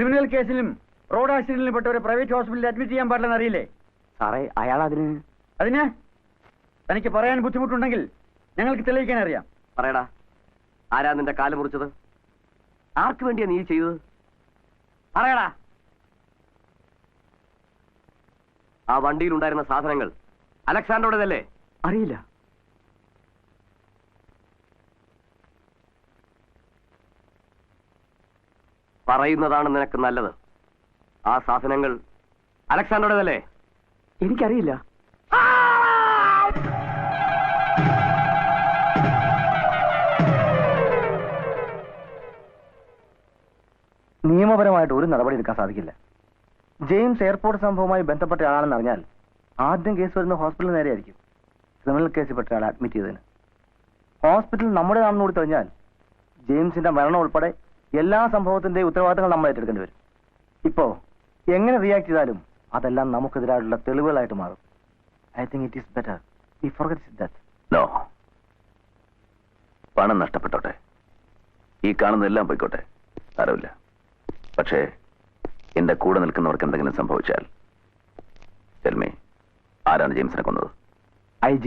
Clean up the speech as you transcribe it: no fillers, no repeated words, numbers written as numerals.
Criminal കേസിലും road ആക്സിഡന്റിലും പെട്ട ഒരു പ്രൈവറ്റ് ഹോസ്പിറ്റലിൽ അഡ്മിറ്റ് ചെയ്യാൻ പാടില്ലെന്ന് അറിയില്ലേ? സാറേ, അയാൾ അതിന് തനിക്ക് പറയാൻ ബുദ്ധിമുട്ടുണ്ടെങ്കിൽ ഞങ്ങൾക്ക് തെളിയിക്കാൻ അറിയാം. പറയടാ, ആരാ നിന്റെ കാല് മുറിച്ചത്? ആർക്ക് വേണ്ടിയാ നീ ചെയ്തത്? പറയടാ. ആ വണ്ടിയിലുണ്ടായിരുന്ന സാധനങ്ങൾ അലക്സാണ്ടറുടേതല്ലേ? അറിയില്ല. പറയുന്നതാണ് നിനക്ക് നല്ലത്. ആ സാധനങ്ങൾ അലക്സാണ്ടറുടേതല്ലേ? എനിക്കറിയില്ല. നിയമപരമായിട്ട് ഒരു നടപടി എടുക്കാൻ സാധിക്കില്ല. ജെയിംസ് എയർപോർട്ട് സംഭവവുമായി ബന്ധപ്പെട്ട ആളാണെന്ന് അറിഞ്ഞാൽ ആദ്യം കേസ് വരുന്ന ഹോസ്പിറ്റൽ നേരെയായിരിക്കും. ക്രിമിനൽ കേസിൽ പെട്ട ആളെ അഡ്മിറ്റ് ചെയ്തതിന് ഹോസ്പിറ്റൽ നമ്മുടേതാണെന്ന് കൂടി കഴിഞ്ഞാൽ ജെയിംസിന്റെ മരണം ഉൾപ്പെടെ എല്ലാ സംഭവത്തിന്റെയും ഉത്തരവാദിത്തങ്ങൾ നമ്മൾ ഏറ്റെടുക്കേണ്ടി വരും. ഇപ്പോ എങ്ങനെ റിയാക്ട് ചെയ്താലും അതെല്ലാം നമുക്കെതിരായിട്ടുള്ള തെളിവുകളായിട്ട് മാറും. I think it is better we forget that. No, പണം നഷ്ടപ്പെട്ടോട്ടെ, ഈ കാണുന്നതെല്ലാം പോയിക്കോട്ടെ, സാരമില്ല. പക്ഷേ എന്റെ കൂടെ നിൽക്കുന്നവർക്ക് എന്തെങ്കിലും സംഭവിച്ചാൽ ടെൽ മീ, ആരാണ് ജെയിംസിനെ കൊന്നത്? IG.